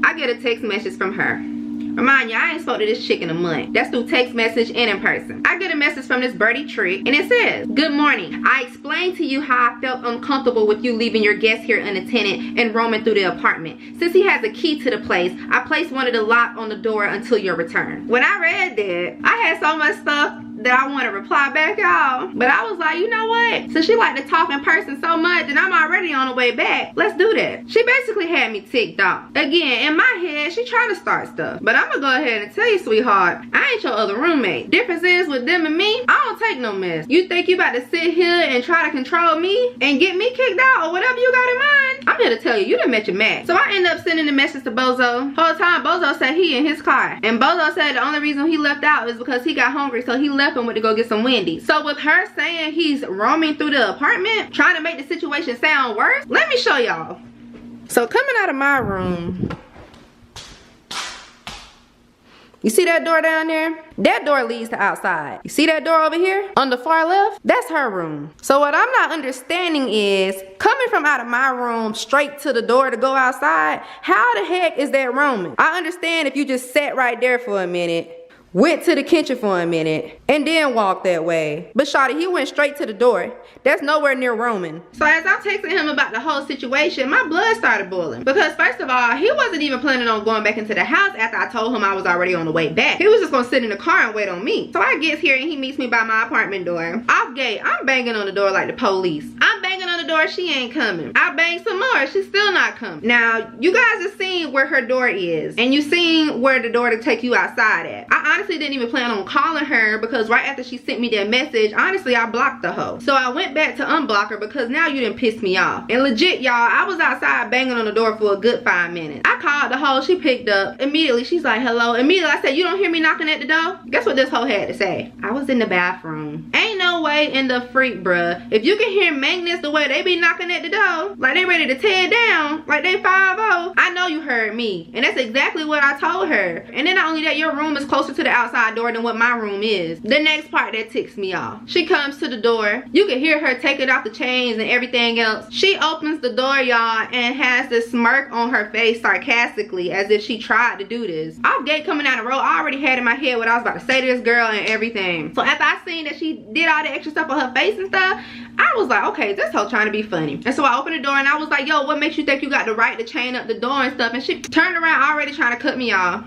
I get a text message from her. Remind you, I ain't spoke to this chick in a month. That's through text message and in person. I get a message from this Birdie trick, and it says, good morning. I explained to you how I felt uncomfortable with you leaving your guest here unattended and roaming through the apartment. Since he has a key to the place, I placed one of the lock on the door until your return. When I read that, I had so much stuff that I want to reply back, y'all. But I was like, you know what? Since she like to talk in person so much and I'm already on the way back, let's do that. She basically had me ticked off. Again, in my head, she trying to start stuff. But I'm gonna go ahead and tell you, sweetheart, I ain't your other roommate. Difference is with them and me, I don't take no mess. You think you about to sit here and try to control me and get me kicked out or whatever you got in mind? I'm here to tell you, you done met your match. So I ended up sending a message to Bozo. Whole time Bozo said he in his car. And Bozo said the only reason he left out is because he got hungry, so he left and went to go get some Wendy's. So with her saying he's roaming through the apartment, trying to make the situation sound worse, let me show y'all. So coming out of my room, you see that door down there? That door leads to outside. You see that door over here on the far left? That's her room. So what I'm not understanding is, coming from out of my room straight to the door to go outside, how the heck is that roaming? I understand if you just sat right there for a minute, went to the kitchen for a minute, and then walked that way. But shawty, he went straight to the door. That's nowhere near roaming. So as I'm texting him about the whole situation, my blood started boiling. Because first of all, he wasn't even planning on going back into the house after I told him I was already on the way back. He was just gonna sit in the car and wait on me. So I gets here and he meets me by my apartment door. Off gate, I'm banging on the door like the police. I'm banging on the door, she ain't coming. I bang some more, she's still not coming. Now, you guys have seen where her door is, and you seen where the door to take you outside at. I honestly didn't even plan on calling her because right after she sent me that message, honestly, I blocked the hoe. So I went back to unblock her because now you done pissed me off. And legit, y'all, I was outside banging on the door for a good 5 minutes. I called the hoe, she picked up. Immediately, she's like, hello. Immediately, I said, you don't hear me knocking at the door? Guess what this hoe had to say? I was in the bathroom. Ain't no way in the freak, bruh. If you can hear maintenance the way they be knocking at the door, like they ready to tear down, like they 5-0, I know you heard me. And that's exactly what I told her. And then not only that, your room is closer to the outside door than what my room is. The next part that ticks me off. She comes to the door. You can hear her take it off the chains and everything else. She opens the door, y'all, and has this smirk on her face sarcastically as if she tried to do this. Off gate coming down the road, I already had in my head what I was about to say to this girl and everything. So after I seen that she did all the extra stuff on her face and stuff, I was like, okay, this hoe trying to be funny. And so I opened the door and I was like, yo, what makes you think you got the right to chain up the door and stuff? And she turned around already trying to cut me off.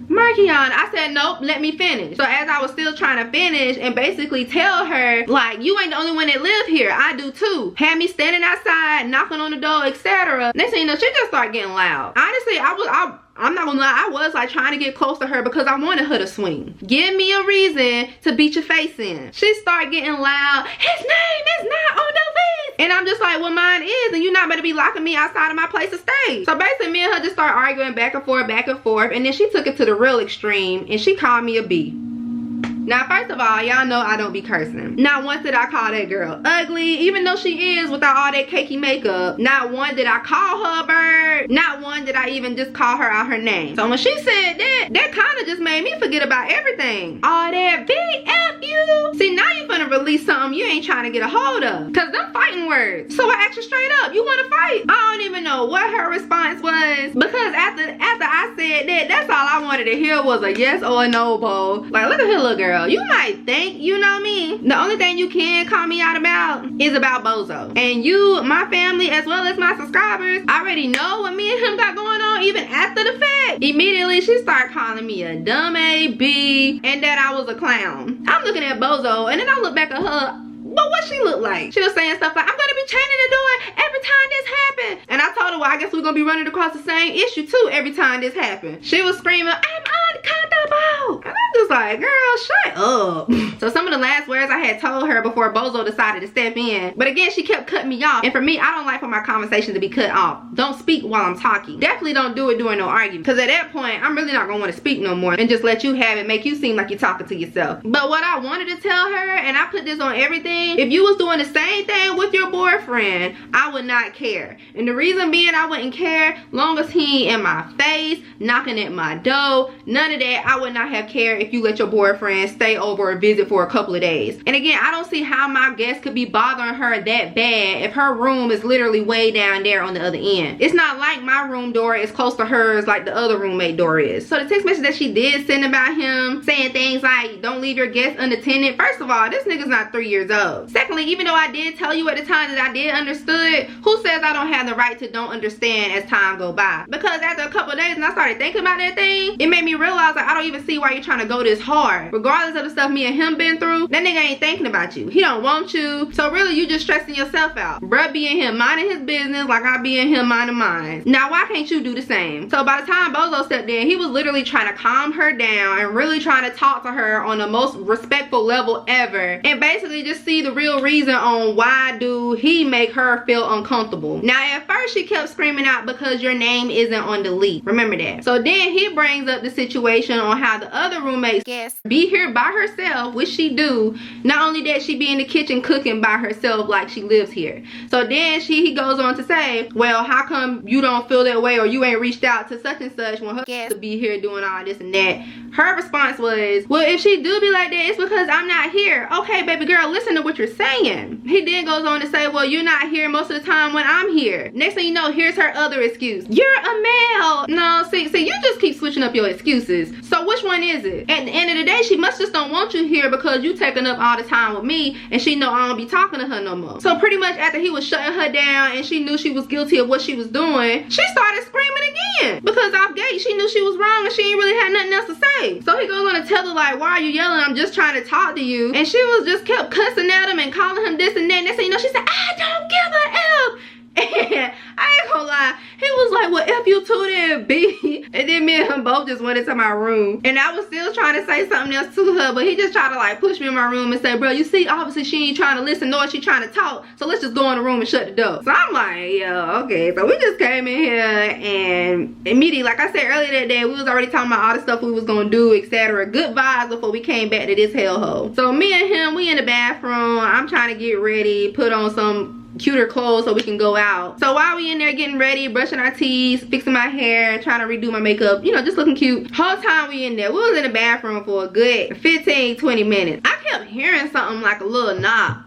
Markion, I said, nope, let me finish. So as I was still trying to finish and basically tell her, like, you ain't the only one that live here, I do too. Had me standing outside, knocking on the door, etc. Next thing you know, she just started getting loud. Honestly, I'm not gonna lie, I was like trying to get close to her because I wanted her to swing. Give me a reason to beat your face in. She started getting loud. His name is not on the list. And I'm just like, well, mine is, and you're not gonna be locking me outside of my place to stay. So basically, me and her just started arguing back and forth, and then she took it to the real extreme, and she called me a B. Now, first of all, y'all know I don't be cursing. Not once did I call that girl ugly, even though she is without all that cakey makeup. Not one did I call her a bird. Not one did I even just call her out her name. So when she said that, that kind of just made me forget about everything. All that BFU. See, now you finna release something you ain't trying to get a hold of. Cause them fighting words. So I asked her straight up, you wanna fight? I don't even know what her response was. Because after I said that, that's all I wanted to hear was a yes or a no, bo. Like, look at her little girl. You might think you know me. The only thing you can call me out about is about Bozo. And you, my family, as well as my subscribers, already know what me and him got going on even after the fact. Immediately, she started calling me a dumb A-B and that I was a clown. I'm looking at Bozo and then I look back at her. But what she look like? She was saying stuff like, I'm gonna be chaining the door every time this happens. And I told her, well, I guess we're gonna be running across the same issue too every time this happens. She was screaming, I'm uncomfortable. And I'm just like, girl, shut up. So some of the last words I had told her before Bozo decided to step in. But again, she kept cutting me off. And for me, I don't like for my conversation to be cut off. Don't speak while I'm talking. Definitely don't do it during no argument. Because at that point, I'm really not gonna want to speak no more and just let you have it, make you seem like you're talking to yourself. But what I wanted to tell her, and I put this on everything, if you was doing the same thing with your boyfriend, I would not care. And the reason being I wouldn't care, long as he ain't in my face, knocking at my door, none of that, I would not have cared if you let your boyfriend stay over or visit for a couple of days. And again, I don't see how my guest could be bothering her that bad if her room is literally way down there on the other end. It's not like my room door is close to hers like the other roommate door is. So the text message that she did send about him, saying things like, don't leave your guests unattended. First of all, this nigga's not 3 years old. Secondly, even though I did tell you at the time that I did understood, who says I don't have the right to don't understand as time go by? Because after a couple of days and I started thinking about that thing, it made me realize like I don't even see why you're trying to go this is hard. Regardless of the stuff me and him been through, that nigga ain't thinking about you. He don't want you. So really, you just stressing yourself out. Bruh be in here minding his business like I be in here minding mine. Now, why can't you do the same? So by the time Bozo stepped in, he was literally trying to calm her down and really trying to talk to her on the most respectful level ever. And basically just see the real reason on why do he make her feel uncomfortable. Now, at first, she kept screaming out because your name isn't on the lease. Remember that. So then he brings up the situation on how the other roommates be here by herself, which she do. Not only that, she be in the kitchen cooking by herself like she lives here. So then he goes on to say, well, how come you don't feel that way or you ain't reached out to such and such when her to be here doing all this and that? Her response was, well, if she do be like that, it's because I'm not here. Okay, baby girl, listen to what you're saying. He then goes on to say, well, you're not here most of the time when I'm here. Next thing you know, here's her other excuse. You're a male. No, see, you just keep switching up your excuses. So which one is it? At the end of the day, she must just don't want you here because you taking up all the time with me and she know I don't be talking to her no more. So pretty much after he was shutting her down and she knew she was guilty of what she was doing, she started screaming again. Because off gate, she knew she was wrong and she ain't really had nothing else to say. So he goes on to tell her like, why are you yelling? I'm just trying to talk to you. And she was just kept cussing at him and calling him this and that. Next thing you know, she said, I don't give a F. And I ain't gonna lie, he was like, well, F you too then, B. And then me and him both just went into my room. And I was still trying to say something else to her, but he just tried to like push me in my room and say, bro, you see, obviously she ain't trying to listen, nor is she trying to talk. So let's just go in the room and shut the door. So I'm like, yeah, okay. So we just came in here and immediately, like I said earlier that day, we was already talking about all the stuff we was gonna do, etc. Good vibes before we came back to this hellhole. So me and him, we in the bathroom. I'm trying to get ready, put on some cuter clothes so we can go out. So while we in there getting ready, brushing our teeth, fixing my hair, trying to redo my makeup, you know, just looking cute. Whole time we in there, we was in the bathroom for a good 15-20 minutes. I kept hearing something like a little knock.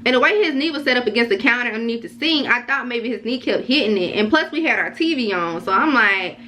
And the way his knee was set up against the counter underneath the sink, I thought maybe his knee kept hitting it. And plus we had our TV on, so I'm like,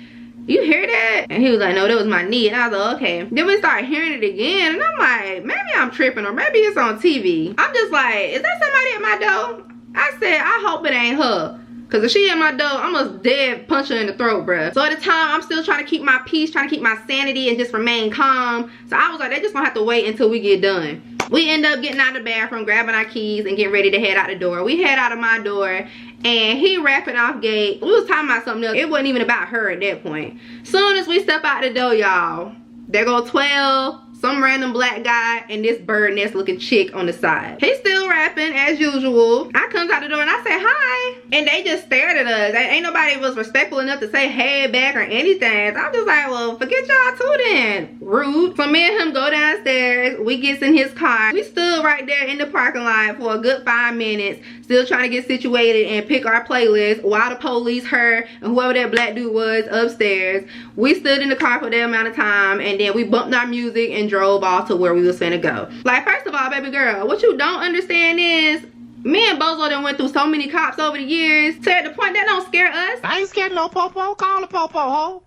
you hear that? And he was like, no, that was my knee. And I was like, okay. Then we started hearing it again, and I'm like, maybe I'm tripping or maybe it's on TV. I'm just like, is that somebody at my door? I said, I hope it ain't her. Cause if she at my door, I'm a dead punch her in the throat, bruh. So at the time, I'm still trying to keep my peace, trying to keep my sanity and just remain calm. So I was like, they just gonna have to wait until we get done. We end up getting out of the bathroom, grabbing our keys and getting ready to head out the door. We head out of my door and he rapping off gate. We was talking about something else. It wasn't even about her at that point. Soon as we step out the door, y'all, there go 12. Some random black guy and this bird nest looking chick on the side. He's still rapping as usual. I comes out the door and I say hi. And they just stared at us. Ain't nobody was respectful enough to say hey back or anything. So I'm just like, well, forget y'all too then. Rude. So me and him go downstairs. We gets in his car. We stood right there in the parking lot for a good 5 minutes. Still trying to get situated and pick our playlist while the police, her, and whoever that black dude was upstairs. We stood in the car for that amount of time and then we bumped our music and drove off to where we was finna go. Like, first of all, baby girl, what you don't understand is me and Bozo done went through so many cops over the years to the point that don't scare us. I ain't scared of no popo. Call the popo, ho.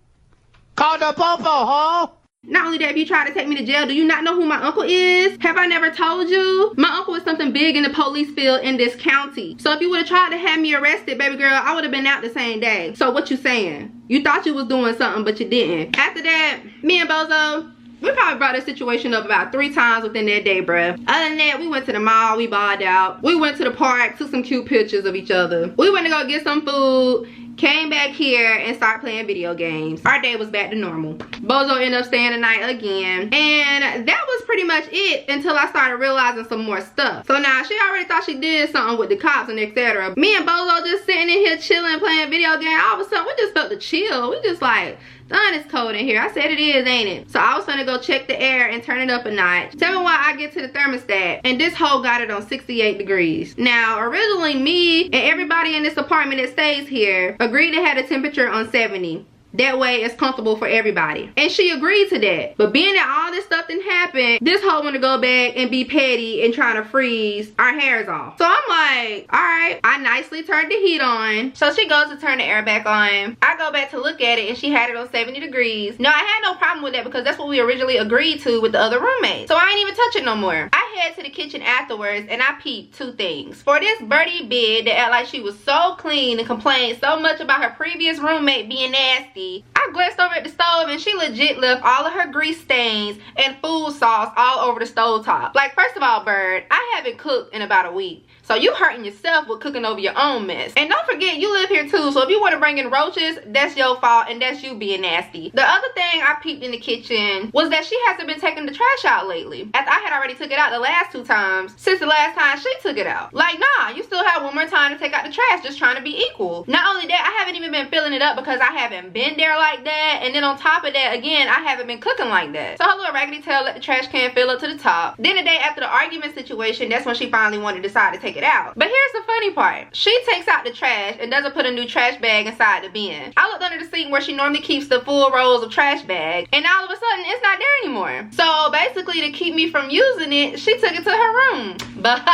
Call the popo, ho. Not only that, if you try to take me to jail, do you not know who my uncle is? Have I never told you? My uncle is something big in the police field in this county. So if you would have tried to have me arrested, baby girl, I would have been out the same day. So what you saying? You thought you was doing something, but you didn't. After that, me and Bozo, we probably brought this situation up about 3 times within that day, bruh. Other than that, we went to the mall, we balled out. We went to the park, took some cute pictures of each other. We went to go get some food, came back here and started playing video games. Our day was back to normal. Bozo ended up staying the night again. And that was pretty much it until I started realizing some more stuff. So now, she already thought she did something with the cops and etc. Me and Bozo just sitting in here chilling, playing video games. All of a sudden, we just felt the chill. We just like, darn, it's cold in here. I said it is, ain't it? So I was gonna go check the air and turn it up a notch. Tell me why I get to the thermostat and this hole got it on 68 degrees. Now, originally me and everybody in this apartment that stays here agreed to have the temperature on 70. That way it's comfortable for everybody. And she agreed to that. But being that all this stuff didn't happen, this hoe wanna go back and be petty and trying to freeze our hairs off. So I'm like, all right. I nicely turned the heat on. So she goes to turn the air back on. I go back to look at it and she had it on 70 degrees. No, I had no problem with that because that's what we originally agreed to with the other roommate. So I ain't even touch it no more. I head to the kitchen afterwards and I peeped 2 things. For this Birdie bed that act like she was so clean and complained so much about her previous roommate being nasty, I I glanced over at the stove and she legit left all of her grease stains and food sauce all over the stove top. Like, first of all, Bird, I haven't cooked in about a week. So you hurting yourself with cooking over your own mess. And don't forget, you live here too, so if you want to bring in roaches, that's your fault and that's you being nasty. The other thing I peeped in the kitchen was that she hasn't been taking the trash out lately. After I had already took it out the last 2 times since the last time she took it out. Like, nah, you still have one more time to take out the trash, just trying to be equal. Not only that, I haven't even been filling it up because I haven't been there like that. And then on top of that, again, I haven't been cooking like that. So her little raggedy tail let the trash can fill up to the top. Then the day after the argument situation, that's when she finally wanted to decide to take it out. But here's the funny part. She takes out the trash and doesn't put a new trash bag inside the bin. I looked under the sink where she normally keeps the full rolls of trash bags, and all of a sudden it's not there anymore. So basically, to keep me from using it, she took it to her room. But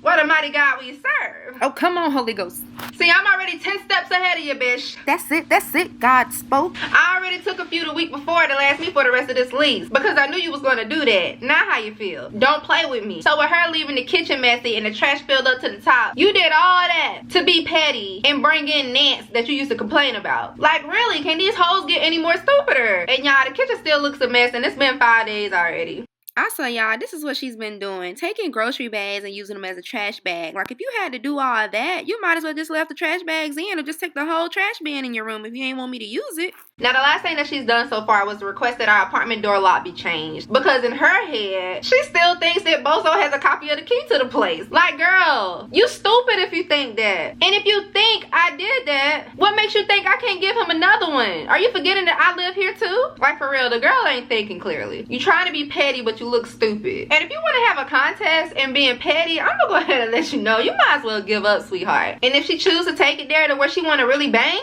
what a mighty God we serve. Oh, come on, Holy Ghost. See, I'm already 10 steps ahead of you, bitch. That's it. God spoke. I already took a few the week before to last me for the rest of this lease because I knew you was going to do that. Now how you feel? Don't play with me. So with her leaving the kitchen messy and the trash filled up to the top, you did all that to be petty and bring in Nance that you used to complain about. Like, really, can these hoes get any more stupider? And y'all, the kitchen still looks a mess and it's been 5 days already. Also, y'all, this is what she's been doing. Taking grocery bags and using them as a trash bag. Like, if you had to do all that, you might as well just left the trash bags in or just take the whole trash bin in your room if you ain't want me to use it. Now, the last thing that she's done so far was request that our apartment door lock be changed. Because in her head, she still thinks that Bozo has a copy of the key to the place. Like, girl, you stupid if you think that. And if you think I did that, what makes you think I can't give him another one? Are you forgetting that I live here too? Like, for real, the girl ain't thinking clearly. You trying to be petty, but you look stupid. And if you want to have a contest in being petty, I'm gonna go ahead and let you know you might as well give up, sweetheart. And if she chooses to take it there to where she want to really bang,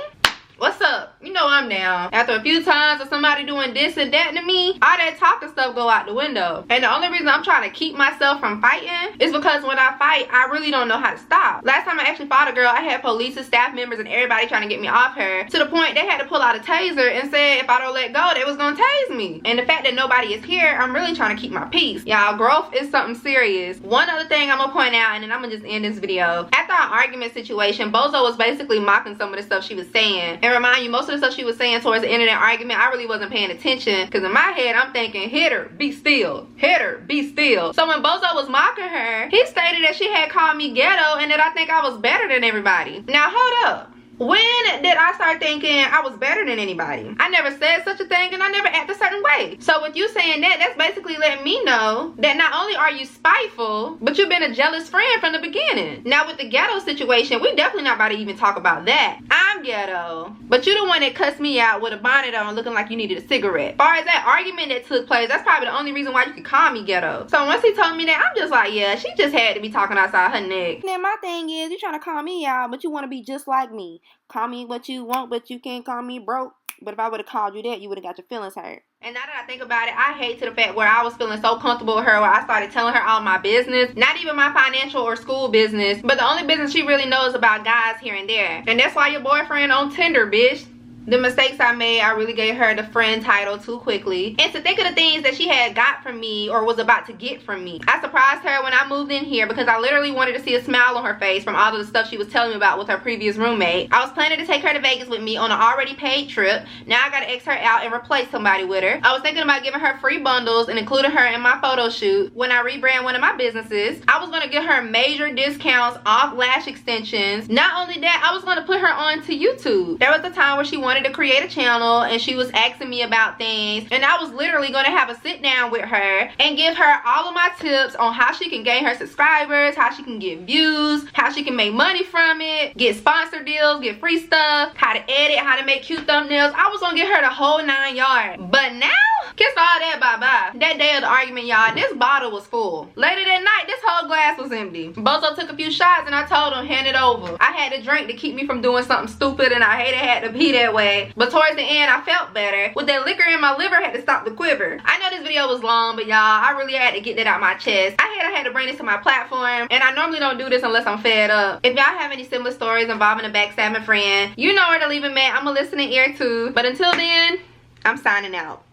what's up? You know I'm down. After a few times of somebody doing this and that to me, all that talking stuff go out the window. And the only reason I'm trying to keep myself from fighting is because when I fight, I really don't know how to stop. Last time I actually fought a girl, I had police and staff members and everybody trying to get me off her, to the point they had to pull out a taser and said if I don't let go, they was gonna tase me. And the fact that nobody is here, I'm really trying to keep my peace. Y'all, growth is something serious. One other thing I'm gonna point out, and then I'm gonna just end this video. After our argument situation, Bozo was basically mocking some of the stuff she was saying. And remind you, most of the stuff she was saying towards the end of that argument, I really wasn't paying attention, because in my head I'm thinking, hit her, be still, hit her, be still. So when Bozo was mocking her, he stated that she had called me ghetto and that I think I was better than everybody. Now hold up. When did I start thinking I was better than anybody? I never said such a thing and I never acted a certain way. So with you saying that, that's basically letting me know that not only are you spiteful, but you've been a jealous friend from the beginning. Now with the ghetto situation, we definitely not about to even talk about that. I'm ghetto, but you the one that cussed me out with a bonnet on looking like you needed a cigarette. As far as that argument that took place, that's probably the only reason why you could call me ghetto. So once he told me that, I'm just like, yeah, she just had to be talking outside her neck. Now my thing is, you're trying to call me out, but you want to be just like me. Call me what you want, but you can't call me broke. But if I would have called you that, you would have got your feelings hurt. And now that I think about it, I hate to the fact where I was feeling so comfortable with her where I started telling her all my business. Not even my financial or school business, but the only business she really knows about guys here and there. And that's why your boyfriend on Tinder, bitch. The mistakes I made, I really gave her the friend title too quickly. And to think of the things that she had got from me or was about to get from me. I surprised her when I moved in here because I literally wanted to see a smile on her face from all of the stuff she was telling me about with her previous roommate. I was planning to take her to Vegas with me on an already paid trip. Now I gotta X her out and replace somebody with her. I was thinking about giving her free bundles and including her in my photo shoot when I rebrand one of my businesses. I was gonna give her major discounts off lash extensions. Not only that, I was gonna put her on to YouTube. There was a time where she wanted to create a channel and she was asking me about things, and I was literally going to have a sit down with her and give her all of my tips on how she can gain her subscribers, how she can get views, how she can make money from it, get sponsor deals, get free stuff, how to edit, how to make cute thumbnails. I was going to get her the whole 9 yards. But now, kiss all that bye-bye. That day of the argument, y'all, this bottle was full. Later that night, this whole glass was empty. Bozo took a few shots and I told him, hand it over. I had to drink to keep me from doing something stupid, and I hate it had to be that way. But towards the end, I felt better. With that liquor in my liver, had to stop the quiver. I know this video was long, but y'all, I really had to get that out my chest. I had to bring this to my platform, and I normally don't do this unless I'm fed up. If y'all have any similar stories involving a backstabbing friend, you know where to leave them at. I'm a listening ear too. But until then, I'm signing out.